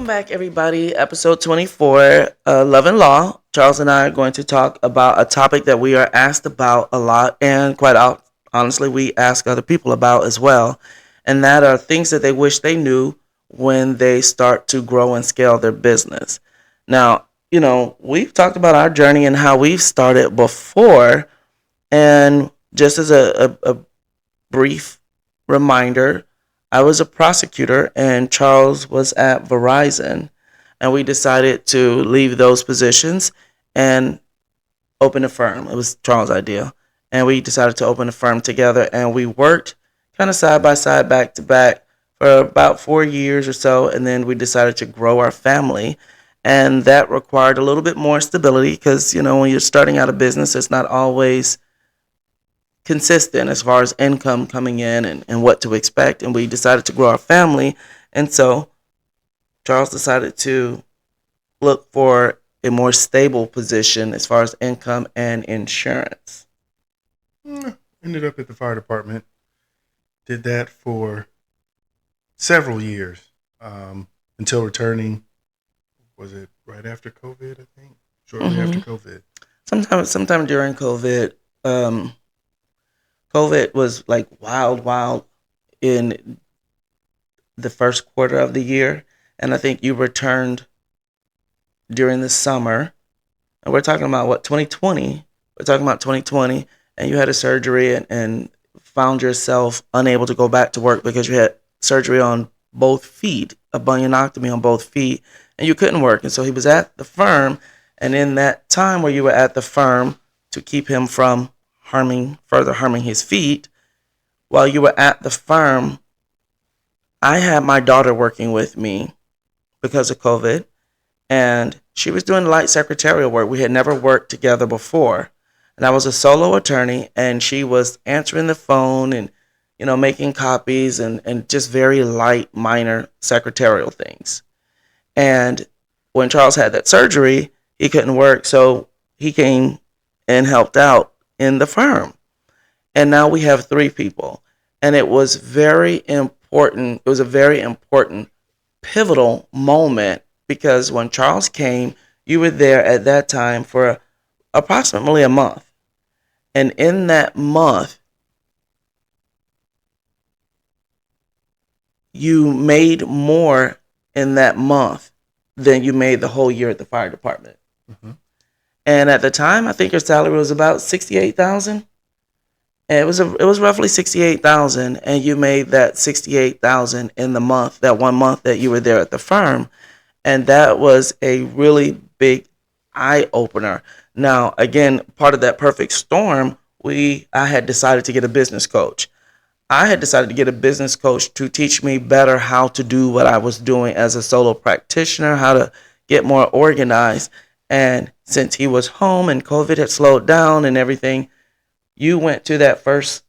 back, everybody. Episode 24, Love and Law. Charles and I are going to talk about a topic that we are asked about a lot, and honestly, we ask other people about as well. And that are things that they wish they knew when they start to grow and scale their business. Now, we've talked about our journey and how we've started before. And just as a brief reminder, I was a prosecutor and Charles was at Verizon. And we decided to leave those positions and open a firm. It was Charles' idea. And we decided to open a firm together. And we worked kind of side by side, back to back for about 4 years or so. And then we decided to grow our family. And that required a little bit more stability because, when you're starting out a business, it's not always consistent as far as income coming in and what to expect. And we decided to grow our family. And so Charles decided to look for a more stable position as far as income and insurance. Ended up at the fire department. Did that for several years until returning. Was it right after COVID, I think? Shortly after COVID. Sometime during COVID. COVID was like wild in the first quarter of the year. And I think you returned during the summer. And we're talking about 2020? We're talking about 2020. And you had a surgery and found yourself unable to go back to work because you had surgery on both feet, a bunionectomy on both feet, and you couldn't work. And so he was at the firm. And in that time where you were at the firm, to keep him from further harming his feet, while you were at the firm, I had my daughter working with me because of COVID, and she was doing light secretarial work. We had never worked together before, and I was a solo attorney, and she was answering the phone and making copies and just very light, minor secretarial things. And when Charles had that surgery, he couldn't work, so he came and helped out in the firm. And now we have 3 people. And it was very important. It was a very important, pivotal moment because when Charles came, you were there at that time for approximately a month. And in that month, you made more in that month than you made the whole year at the fire department. Mm-hmm. And at the time, I think your salary was about $68,000. And it was roughly $68,000, and you made that $68,000 in the month, that 1 month that you were there at the firm, and that was a really big eye opener. Now, again, part of that perfect storm, I had decided to get a business coach. I had decided to get a business coach to teach me better how to do what I was doing as a solo practitioner, how to get more organized. And since he was home and COVID had slowed down and everything, you went to that first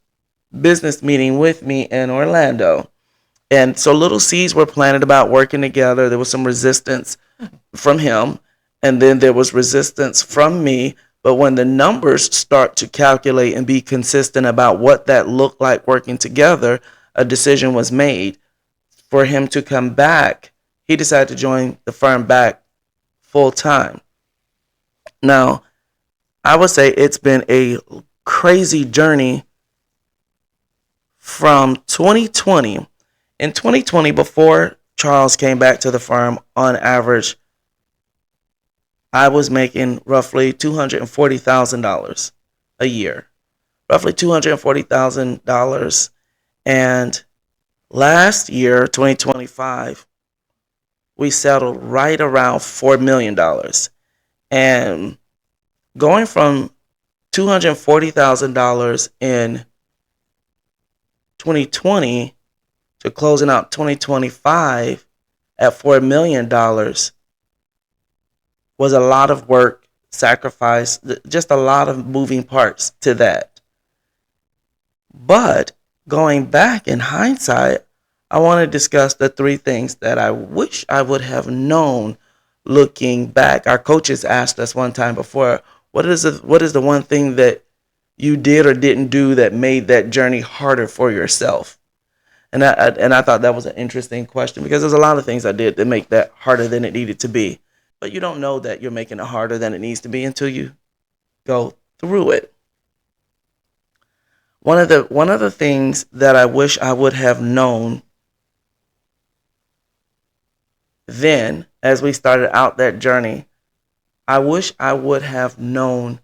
business meeting with me in Orlando. And so little seeds were planted about working together. There was some resistance from him, and then there was resistance from me. But when the numbers start to calculate and be consistent about what that looked like working together, a decision was made for him to come back. He decided to join the firm back full time. Now, I would say it's been a crazy journey from 2020. In 2020, before Charles came back to the firm, on average, I was making roughly $240,000 a year. Roughly $240,000. And last year, 2025, we settled right around $4 million. And going from $240,000 in 2020 to closing out 2025 at $4 million was a lot of work, sacrifice, just a lot of moving parts to that. But going back in hindsight, I want to discuss the 3 things that I wish I would have known looking back. Our coaches asked us one time before, what is the one thing that you did or didn't do that made that journey harder for yourself? And I thought that was an interesting question because there's a lot of things I did that make that harder than it needed to be. But you don't know that you're making it harder than it needs to be until you go through it. One of the things that I wish I would have known then as we started out that journey, I wish I would have known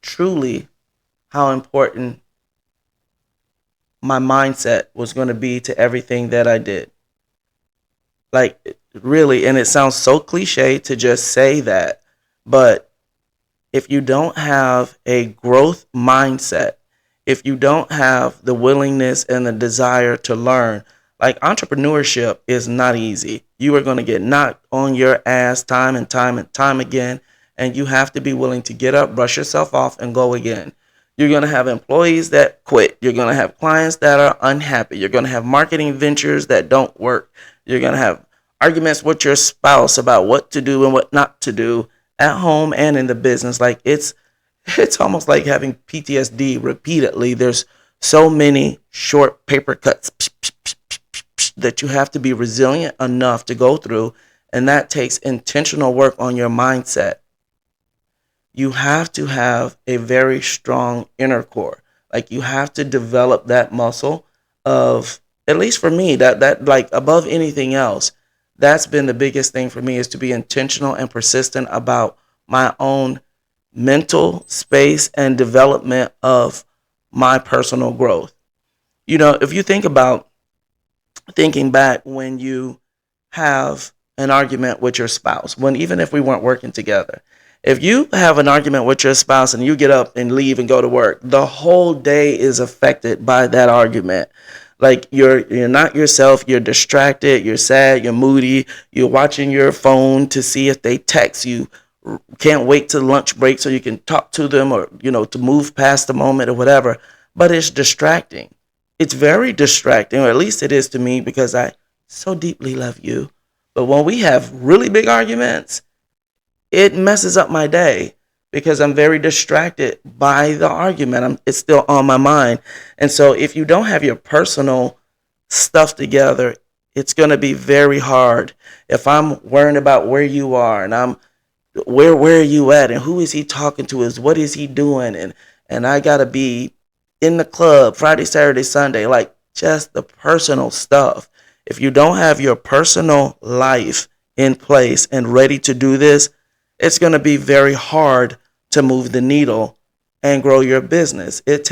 truly how important my mindset was going to be to everything that I did. Like, really, and it sounds so cliche to just say that, but if you don't have a growth mindset, if you don't have the willingness and the desire to learn, like entrepreneurship is not easy. You are going to get knocked on your ass time and time and time again, and you have to be willing to get up, brush yourself off, and go again. You're going to have employees that quit. You're going to have clients that are unhappy. You're going to have marketing ventures that don't work. You're going to have arguments with your spouse about what to do and what not to do at home and in the business. Like it's almost like having PTSD repeatedly. There's so many short paper cuts that you have to be resilient enough to go through, and that takes intentional work on your mindset. You have to have a very strong inner core. Like you have to develop that muscle of, at least for me, that like above anything else, that's been the biggest thing for me, is to be intentional and persistent about my own mental space and development of my personal growth. If you think about thinking back when you have an argument with your spouse, when even if we weren't working together, if you have an argument with your spouse and you get up and leave and go to work, the whole day is affected by that argument. Like you're not yourself, you're distracted, you're sad, you're moody, you're watching your phone to see if they text you. Can't wait to lunch break so you can talk to them, or to move past the moment or whatever. But it's distracting. It's very distracting, or at least it is to me, because I so deeply love you. But when we have really big arguments, it messes up my day because I'm very distracted by the argument. It's still on my mind. And so if you don't have your personal stuff together, it's going to be very hard. If I'm worrying about where you are, and I'm where are you at, and who is he talking to, is what is he doing, and I got to be in the club Friday, Saturday, Sunday, like just the personal stuff. If you don't have your personal life in place and ready to do this, it's going to be very hard to move the needle and grow your business. It's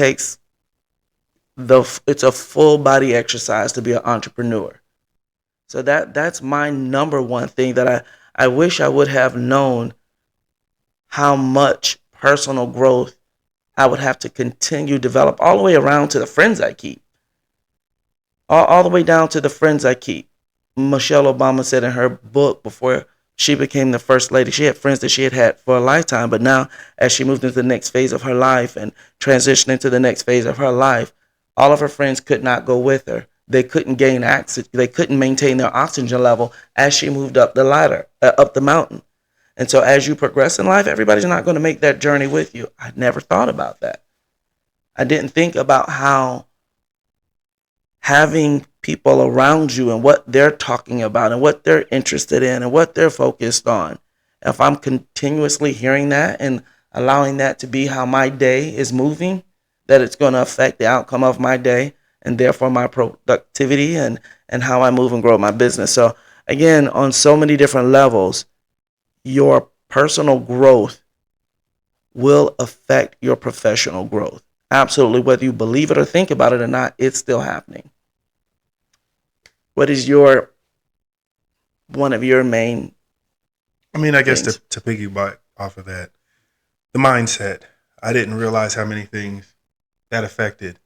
a full body exercise to be an entrepreneur. So that's my number one thing that I wish I would have known, how much personal growth I would have to continue to develop, all the way around to the friends I keep. All the way down to the friends I keep. Michelle Obama said in her book, before she became the first lady, she had friends that she had had for a lifetime. But now, as she moved into the next phase of her life and transitioned into the next phase of her life, all of her friends could not go with her. They couldn't gain access. They couldn't maintain their oxygen level as she moved up the ladder, up the mountain. And so as you progress in life, everybody's not going to make that journey with you. I never thought about that. I didn't think about how having people around you and what they're talking about and what they're interested in and what they're focused on, if I'm continuously hearing that and allowing that to be how my day is moving, that it's going to affect the outcome of my day and therefore my productivity and how I move and grow my business. So again, on so many different levels, your personal growth will affect your professional growth. Absolutely. Whether you believe it or think about it or not, it's still happening. What is your one of your main I mean, I guess things? to piggyback off of that, the mindset. I didn't realize how many things that affected.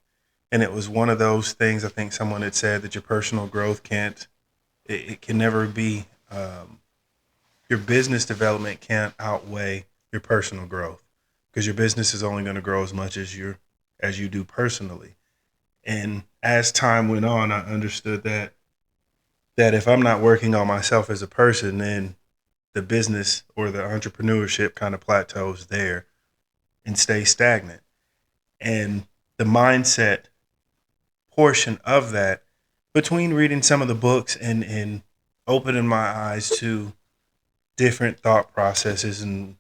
And it was one of those things, I think someone had said, that your personal growth it can never be, your business development can't outweigh your personal growth, because your business is only going to grow as much as you do personally. And as time went on, I understood that if I'm not working on myself as a person, then the business or the entrepreneurship kind of plateaus there and stays stagnant. And the mindset portion of that between reading some of the books and opening my eyes to different thought processes and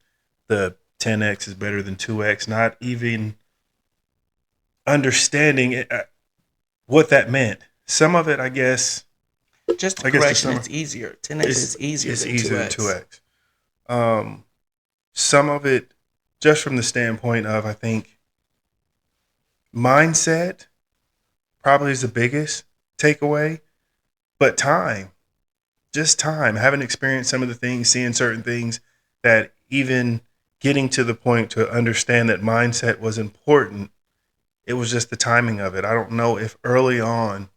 the 10x is better than 2x, not even understanding it, what that meant. Some of it, Just a I guess the correction, summer it's easier. 10x is easier is than easier than 2x. 2x. Um, some of it, just from the standpoint of, I think, mindset probably is the biggest takeaway, but time, just time. Having experienced some of the things, seeing certain things that even getting to the point to understand that mindset was important, it was just the timing of it. I don't know if early on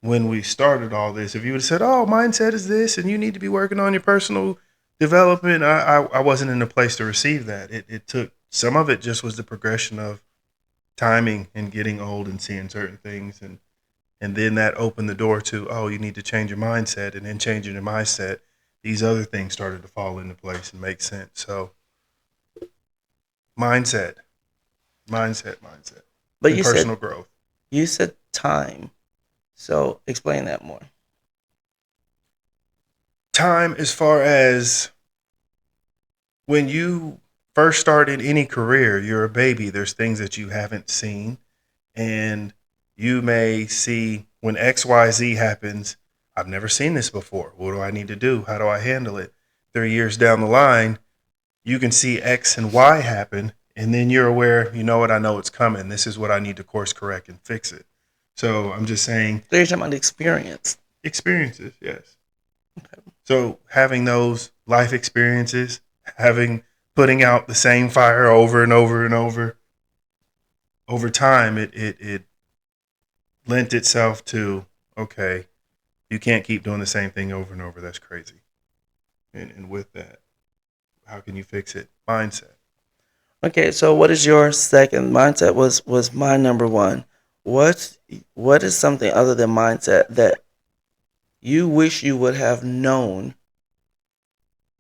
when we started all this, if you would have said, "Oh, mindset is this, and you need to be working on your personal development," I wasn't in a place to receive that. It took some of it just was the progression of timing and getting old and seeing certain things, and then that opened the door to, oh, you need to change your mindset, and then changing your mindset, these other things started to fall into place and make sense. So mindset, mindset, But and personal growth. you said time. So explain that more. Time, as far as when you first start in any career, you're a baby. There's things that you haven't seen, and you may see when XYZ happens. I've never seen this before. What do I need to do? How do I handle it? 3 years down the line, you can see X and Y happen, and then you're aware, you know what, I know it's coming. This is what I need to course correct and fix it. So I'm just saying, So you're talking about experience. experiences, yes. So having those life experiences, having putting out the same fire over and over and over time, it lent itself to, okay, you can't keep doing the same thing over and over. That's crazy. And with that, how can you fix it? Mindset. Okay, so what is your second? Mindset was my number one. What what is something other than mindset that you wish you would have known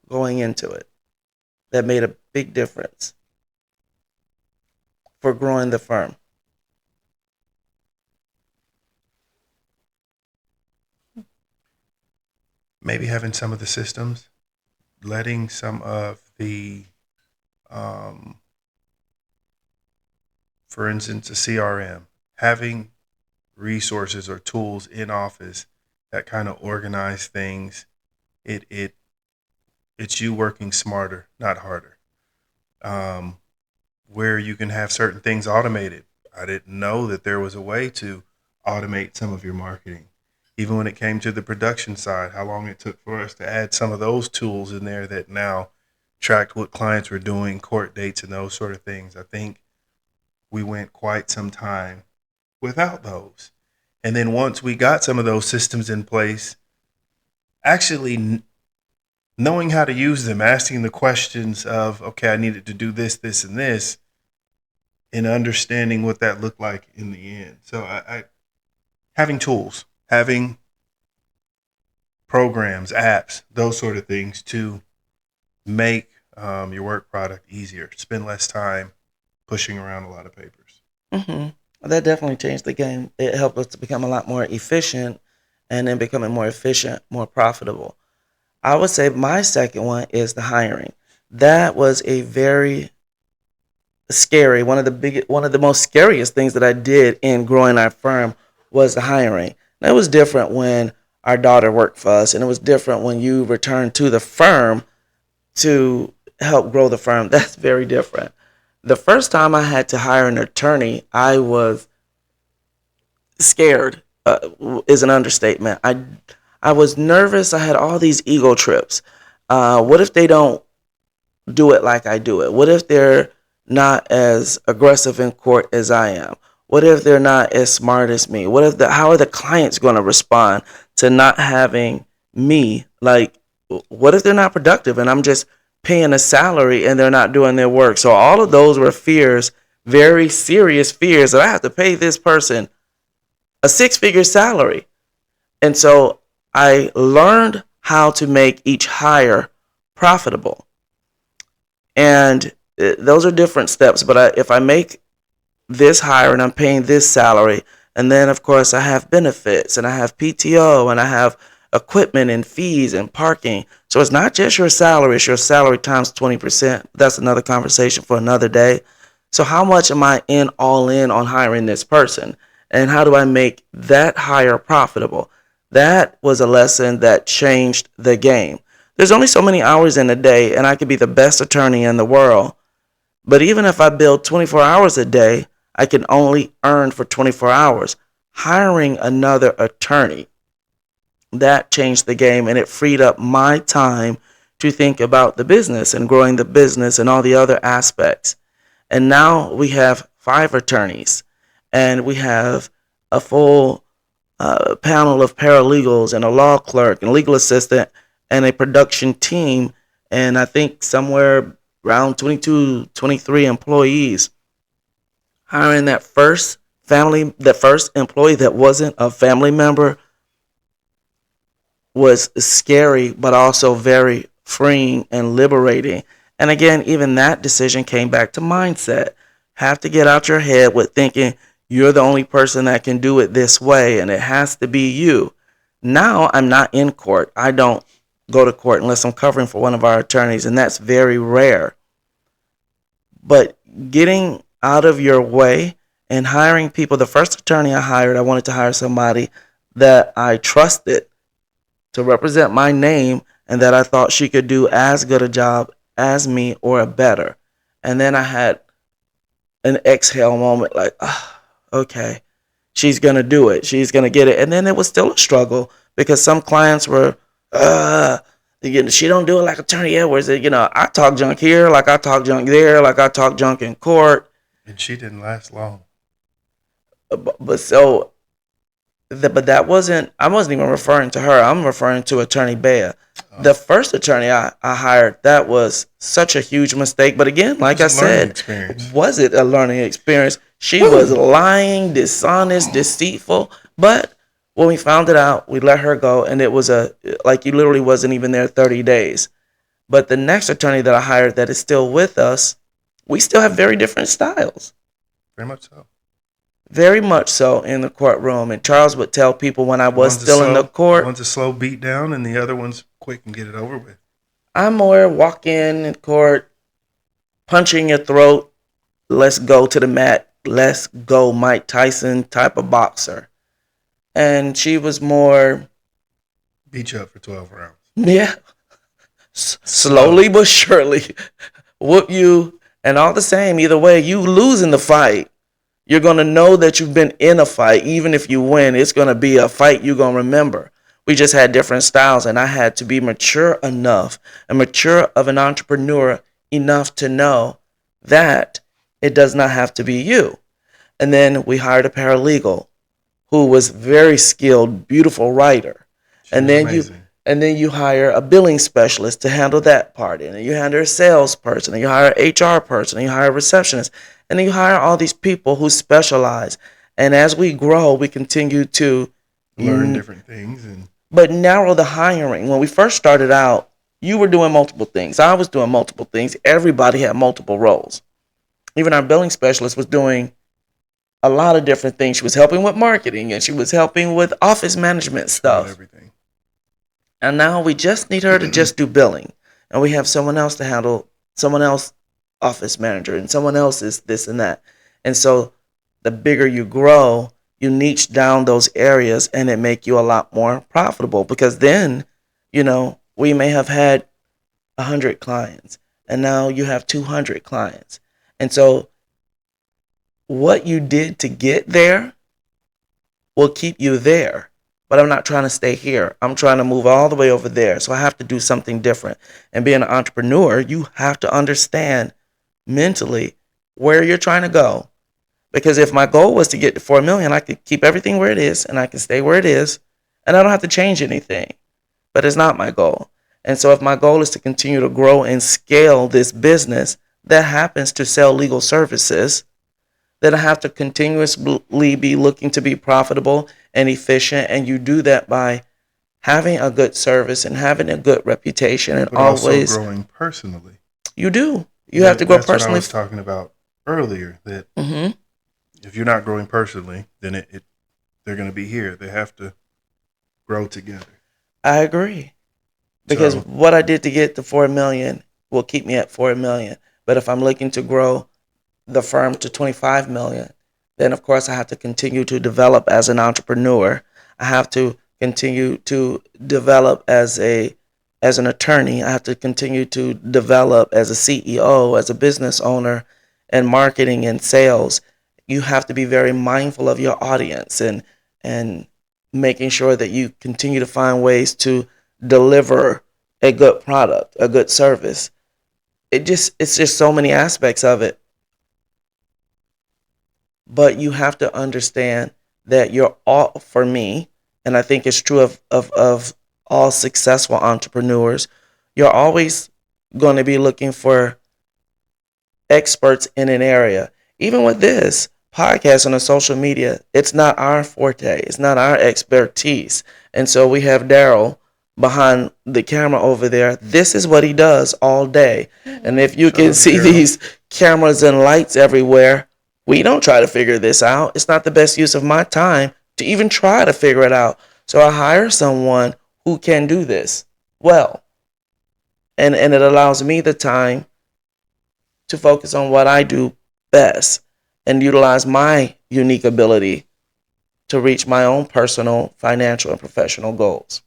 going into it that made a big difference for growing the firm? Maybe having some of the systems, letting some of the, um, for instance, a CRM, having resources or tools in office that kind of organize things. It it's you working smarter, not harder. Um, where you can have certain things automated. I didn't know that there was a way to automate some of your marketing. Even when it came to the production side, how long it took for us to add some of those tools in there that now tracked what clients were doing, court dates, and those sort of things. I think we went quite some time without those. And then once we got some of those systems in place, actually knowing how to use them, asking the questions of, okay, I needed to do this, this, and this, and understanding what that looked like in the end. So I having tools, having programs, apps, those sort of things to make your work product easier. Spend less time pushing around a lot of papers. hmm That definitely changed the game. It helped us to become a lot more efficient, and then becoming more efficient, more profitable. I would say my second one is the hiring. That was a very scary, one of the most scariest things that I did in growing our firm was the hiring. Now, it was different when our daughter worked for us, and it was different when you returned to the firm to help grow the firm. That's very different. The first time I had to hire an attorney, I was scared. Is an understatement. I was nervous. I had all these ego trips. What if they don't do it like I do it? What if they're not as aggressive in court as I am? What if they're not as smart as me? How are the clients going to respond to not having me? Like, what if they're not productive and I'm just paying a salary and they're not doing their work? So all of those were fears, very serious fears that I have to pay this person a six-figure salary. And so I learned how to make each hire profitable. And those are different steps. But if I make this hire and I'm paying this salary, And then, of course, I have benefits and I have PTO and I have equipment and fees and parking. So it's not just your salary, it's your salary times 20%. That's another conversation for another day. So, how much am I in all in on hiring this person? And how do I make that hire profitable? That was a lesson that changed the game. There's only so many hours in a day, and I could be the best attorney in the world. But even if I build 24 hours a day, I can only earn for 24 hours. Hiring another attorney, that changed the game and it freed up my time to think about the business and growing the business and all the other aspects. And now we have 5 attorneys and we have a full panel of paralegals and a law clerk and legal assistant and a production team. And I think somewhere around 22, 23 employees. Hiring that first employee that wasn't a family member was scary, but also very freeing and liberating. And again, even that decision came back to mindset. Have to get out your head with thinking you're the only person that can do it this way and it has to be you. Now I'm not in court. I don't go to court unless I'm covering for one of our attorneys, and that's very rare. But getting out of your way and hiring people, the first attorney I hired, I wanted to hire somebody that I trusted to represent my name and that I thought she could do as good a job as me or a better. And then I had an exhale moment like, okay, she's going to do it. She's going to get it. And then it was still a struggle because some clients were, she don't do it like Attorney Edwards. I talk junk here, like I talk junk there, like I talk junk in court. And she didn't last long. But so but that wasn't, I wasn't even referring to her. I'm referring to Attorney Bea. The first attorney I hired, that was such a huge mistake. But again, like I said, was it a learning experience? She was lying, dishonest, deceitful. But when we found it out, we let her go. And it was like you literally wasn't even there 30 days. But the next attorney that I hired that is still with us, we still have very different styles. Very much so. Very much so in the courtroom. And Charles would tell people when I was still in the court. One's a slow beat down and the other one's quick and get it over with. I'm more walk in court, punching your throat, let's go to the mat, let's go Mike Tyson type of boxer. And she was more... beat you up for 12 rounds. Yeah. Slowly but surely. Whoop you. And all the same, either way, you lose in the fight. You're going to know that you've been in a fight. Even if you win, it's going to be a fight you're going to remember. We just had different styles, and I had to be mature enough and mature of an entrepreneur enough to know that it does not have to be you. And then we hired a paralegal who was very skilled, beautiful writer. And then you hire a billing specialist to handle that part. And then you hire a salesperson, and you hire an HR person, and you hire a receptionist. And then you hire all these people who specialize. And as we grow, we continue to learn different things. But narrow the hiring. When we first started out, you were doing multiple things. I was doing multiple things. Everybody had multiple roles. Even our billing specialist was doing a lot of different things. She was helping with marketing, and she was helping with office management stuff. Everything. And now we just need her to just do billing. And we have someone else to handle, someone else office manager, and someone else is this and that. And so the bigger you grow, you niche down those areas and it make you a lot more profitable, because then, we may have had 100 clients and now you have 200 clients. And so what you did to get there will keep you there. But I'm not trying to stay here. I'm trying to move all the way over there. So I have to do something different. And being an entrepreneur, you have to understand mentally where you're trying to go. Because if my goal was to get to 4 million, I could keep everything where it is and I can stay where it is and I don't have to change anything. But it's not my goal. And so if my goal is to continue to grow and scale this business that happens to sell legal services, then I have to continuously be looking to be profitable and efficient. And you do that by having a good service and having a good reputation, and but always also growing personally. You do. You have to grow personally. That's what I was talking about earlier, that if you're not growing personally, then it they're going to be here. They have to grow together. I agree. Because So, what I did to get to 4 million will keep me at 4 million. But if I'm looking to grow the firm to 25 million, then of course I have to continue to develop as an entrepreneur. I have to continue to develop as an attorney. I have to continue to develop as a CEO, as a business owner, and marketing and sales. You have to be very mindful of your audience and making sure that you continue to find ways to deliver a good product, a good service. It's just so many aspects of it. But you have to understand that you're all for me, and I think it's true of all successful entrepreneurs, you're always going to be looking for experts in an area. Even with this podcast on social media, it's not our forte, it's not our expertise. And so we have Daryl behind the camera over there. This is what he does all day. And if you shout can out to see Daryl. these cameras and lights everywhere, we don't try to figure this out. It's not the best use of my time to even try to figure it out. So I hire someone who can do this well. And it allows me the time to focus on what I do best and utilize my unique ability to reach my own personal, financial, and professional goals.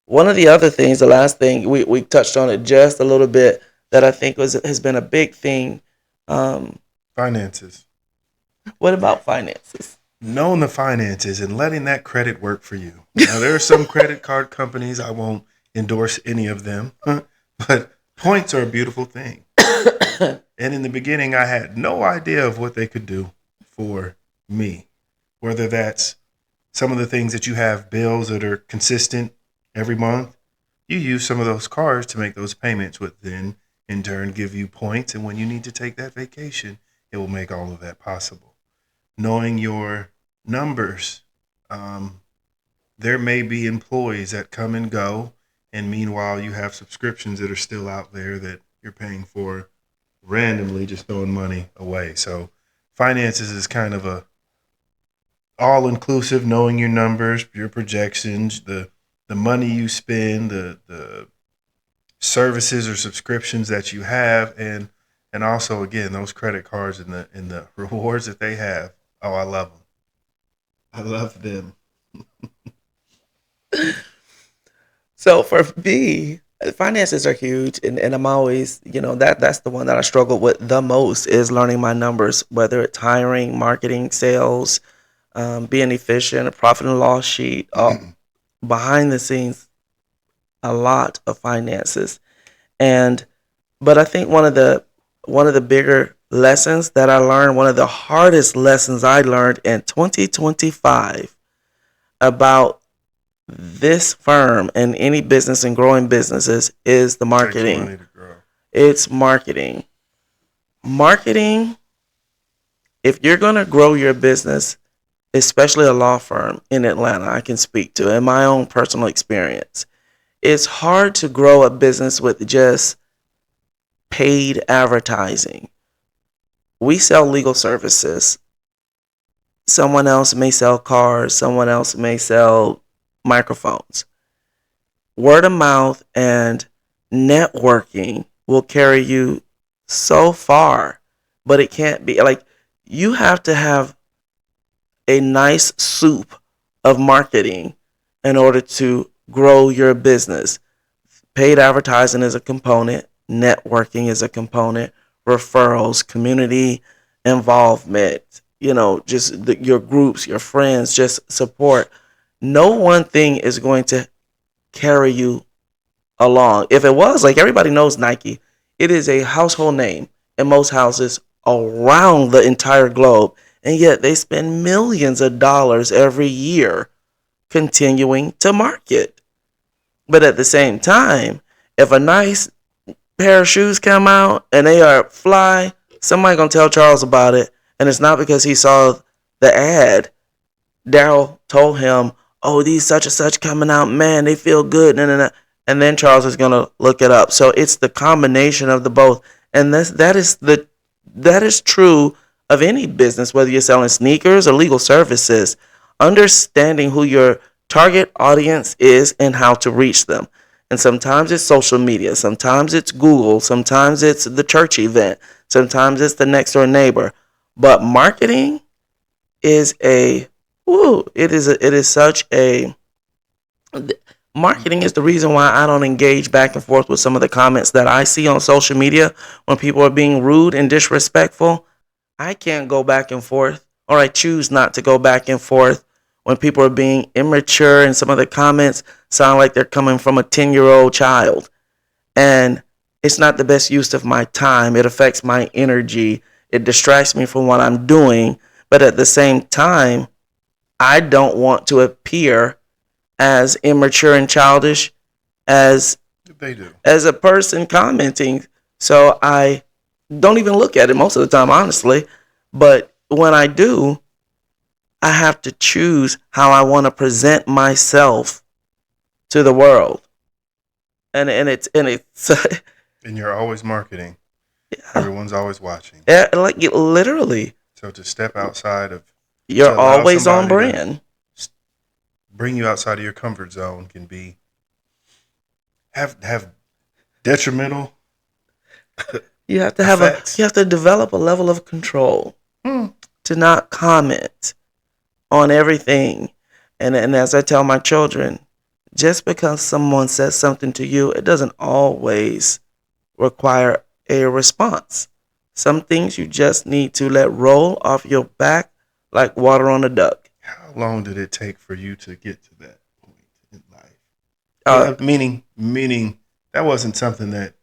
One of the other things, the last thing, we touched on it just a little bit that I think has been a big thing. Um, Finances. what about finances? Knowing the finances and letting that credit work for you. Now, there are some credit card companies, I won't endorse any of them, but points are a beautiful thing. And in the beginning, I had no idea of what they could do for me, whether that's some of the things that you have bills that are consistent every month. You use some of those cards to make those payments, which then in turn give you points. And when you need to take that vacation, it will make all of that possible. Knowing your numbers, there may be employees that come and go. And meanwhile, you have subscriptions that are still out there that you're paying for randomly, just throwing money away. So finances is kind of a all inclusive, knowing your numbers, your projections, the money you spend, the services or subscriptions that you have, and also again those credit cards and the rewards that they have. Oh, I love them. I love them. So for me, finances are huge, and I'm always, that's the one that I struggle with the most is learning my numbers, whether it's hiring, marketing, sales, being efficient, a profit and loss sheet, behind the scenes, a lot of finances. And but I think one of the bigger lessons that I learned, one of the hardest lessons I learned in 2025 about this firm and any business and growing businesses is the Takes marketing. money to grow. It's marketing. Marketing, if you're going to grow your business, especially a law firm in Atlanta, I can speak to in my own personal experience. It's hard to grow a business with just paid advertising. We sell legal services. Someone else may sell cars, someone else may sell microphones. Word of mouth and networking will carry you so far, but it can't be like you have to have a nice soup of marketing in order to grow your business. Paid advertising is a component, networking is a component, referrals, community involvement, just your groups, your friends, just support. No one thing is going to carry you along. If it was, like everybody knows Nike, it is a household name in most houses around the entire globe, and yet they spend millions of dollars every year continuing to market. But at the same time, if a nice pair of shoes come out and they are fly, somebody gonna tell Charles about it, and it's not because he saw the ad. Daryl told him, "Oh, these such and such coming out, man, they feel good." And then Charles is gonna look it up. So it's the combination of the both, and that is true of any business, whether you're selling sneakers or legal services, understanding who your target audience is and how to reach them. And sometimes it's social media, sometimes it's Google, sometimes it's the church event, sometimes it's the next door neighbor. But marketing is a it is such a marketing is the reason why I don't engage back and forth with some of the comments that I see on social media when people are being rude and disrespectful. I can't go back and forth, or I choose not to go back and forth when people are being immature and some of the comments sound like they're coming from a 10-year-old child. And it's not the best use of my time. It affects my energy. It distracts me from what I'm doing. But at the same time, I don't want to appear as immature and childish as They do. as a person commenting. So I don't even look at it most of the time, honestly. But when I do, I have to choose how I want to present myself to the world. And it's And you're always marketing. Everyone's always watching. like literally, So to step outside of, you're to allow always on somebody to brand. bring you outside of your comfort zone can be have detrimental effects. You have to develop a level of control Hmm. to not comment on everything. And as I tell my children, just because someone says something to you, it doesn't always require a response. Some things you just need to let roll off your back like water on a duck. How long did it take for you to get to that point in life? Uh, Meaning that wasn't something that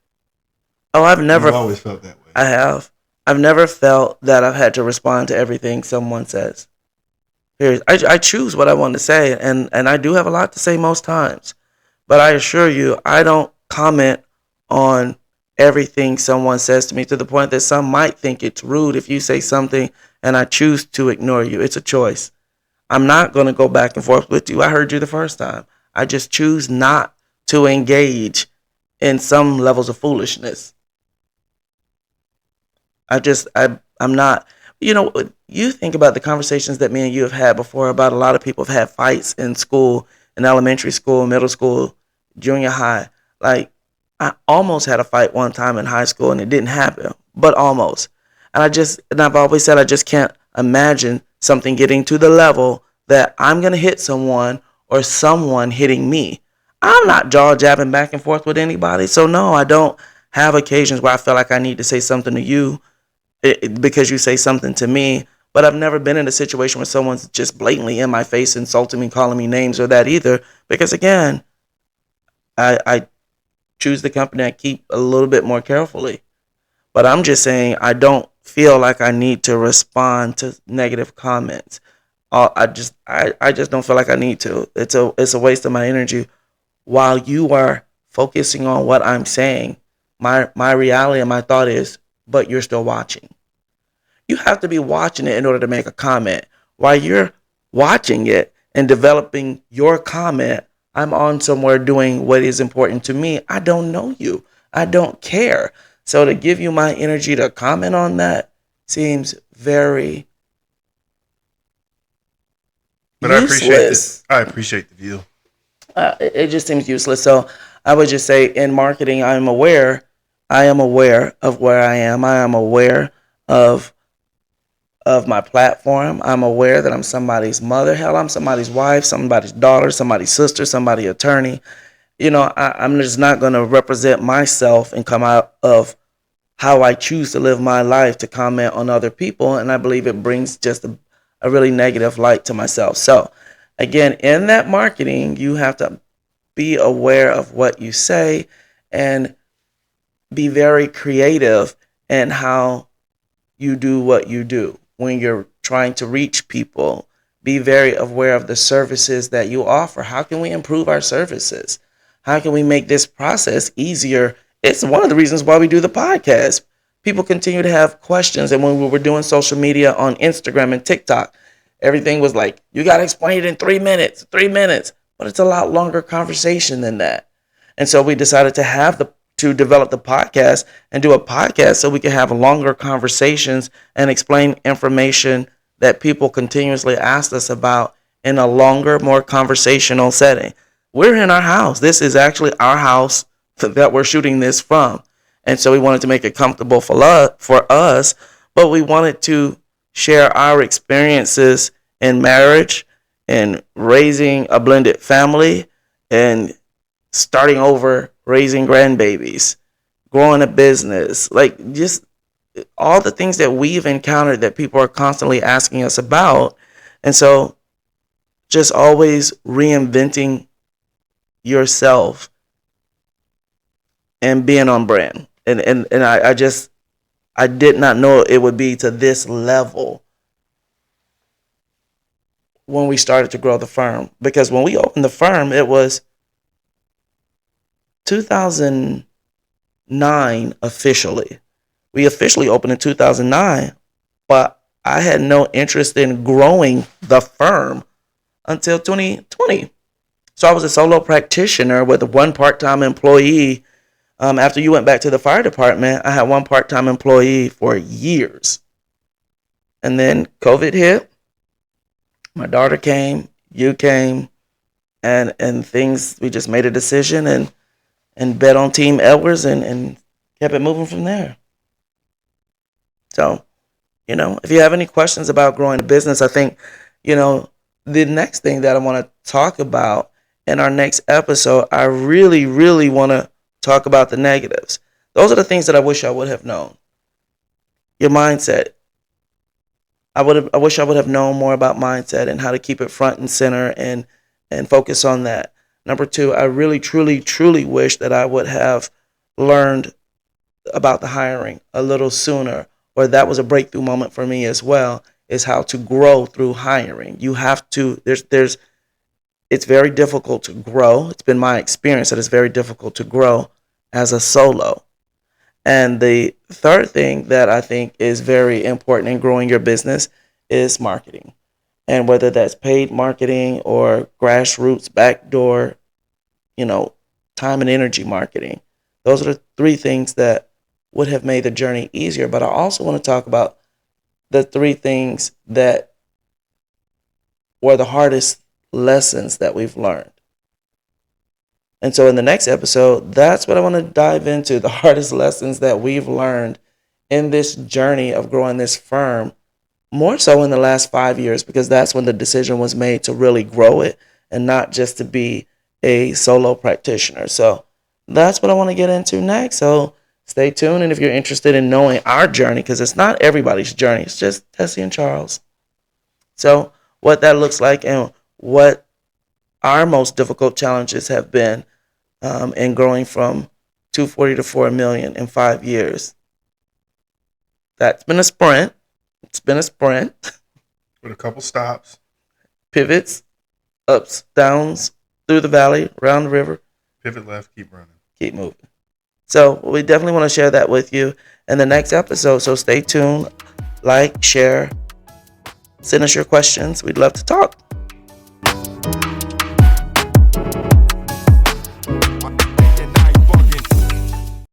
oh, you always felt that way. I have. I've never felt that I've had to respond to everything someone says. Period. I choose what I want to say, and I do have a lot to say most times. But I assure you, I don't comment on everything someone says to me to the point that some might think it's rude if you say something and I choose to ignore you. It's a choice. I'm not going to go back and forth with you. I heard you the first time. I just choose not to engage in some levels of foolishness. I'm not, you know, you think about the conversations that me and you have had before about a lot of people have had fights in school, in elementary school, middle school, junior high. Like, I almost had a fight one time in high school and it didn't happen, but almost. And I've always said I just can't imagine something getting to the level that I'm going to hit someone or someone hitting me. I'm not jaw jabbing back and forth with anybody. So, no, I don't have occasions where I feel like I need to say something to you because you say something to me. But I've never been in a situation where someone's just blatantly in my face, insulting me, calling me names or that either. Because again, I choose the company I keep a little bit more carefully. But I'm just saying I don't feel like I need to respond to negative comments. I just don't feel like I need to. It's a waste of my energy. While you are focusing on what I'm saying, my reality and my thought is, but you're still watching. You have to be watching it in order to make a comment. While you're watching it and developing your comment, I'm on somewhere doing what is important to me. I don't know you. I don't care. So to give you my energy to comment on that seems very But useless. I appreciate the view. It just seems useless. So I would just say in marketing, I'm aware. I am aware of where I am. I am aware of my platform. I'm aware that I'm somebody's mother. Hell, I'm somebody's wife, somebody's daughter, somebody's sister, somebody's attorney. You know, I'm just not going to represent myself and come out of how I choose to live my life to comment on other people. And I believe it brings just a really negative light to myself. So, again, in that marketing, you have to be aware of what you say and be very creative in how you do what you do when you're trying to reach people. Be very aware of the services that you offer. How can we improve our services? How can we make this process easier? It's one of the reasons why we do the podcast. People continue to have questions. And when we were doing social media on Instagram and TikTok, everything was like, you got to explain it in 3 minutes. But it's a lot longer conversation than that. And so we decided to have to develop the podcast and do a podcast so we can have longer conversations and explain information that people continuously ask us about in a longer, more conversational setting. We're in our house. This is actually our house that we're shooting this from. And so we wanted to make it comfortable for us, but we wanted to share our experiences in marriage and raising a blended family and starting over, raising grandbabies, growing a business, like just all the things that we've encountered that people are constantly asking us about. And so just always reinventing yourself and being on brand. And I did not know it would be to this level when we started to grow the firm. Because when we opened the firm, it was 2009 officially. We officially opened in 2009, but I had no interest in growing the firm until 2020. So I was a solo practitioner with one part-time employee. After you went back to the fire department, I had one part-time employee for years. And then COVID hit. My daughter came, you came, and things, we just made a decision and bet on Team Edwards and kept it moving from there. So, if you have any questions about growing a business, I think, the next thing that I want to talk about in our next episode, I really, really want to talk about the negatives. Those are the things that I wish I would have known. Your mindset. I wish I would have known more about mindset and how to keep it front and center and focus on that. Number two, I really, truly, truly wish that I would have learned about the hiring a little sooner, or that was a breakthrough moment for me as well, is how to grow through hiring. You have to, it's very difficult to grow. It's been my experience that it's very difficult to grow as a solo. And the third thing that I think is very important in growing your business is marketing. And whether that's paid marketing or grassroots, backdoor, time and energy marketing. Those are the three things that would have made the journey easier. But I also want to talk about the three things that were the hardest lessons that we've learned. And so in the next episode, that's what I want to dive into, the hardest lessons that we've learned in this journey of growing this firm, more so in the last 5 years, because that's when the decision was made to really grow it and not just to be a solo practitioner. So that's what I want to get into next. So stay tuned. And if you're interested in knowing our journey, because it's not everybody's journey, it's just Tessie and Charles. So what that looks like and what our most difficult challenges have been in growing from 240 to 4 million in 5 years. That's been a sprint. It's been a sprint. With a couple stops. Pivots, ups, downs, through the valley, around the river. Pivot left, keep running. Keep moving. So we definitely want to share that with you in the next episode. So stay tuned, like, share, send us your questions. We'd love to talk.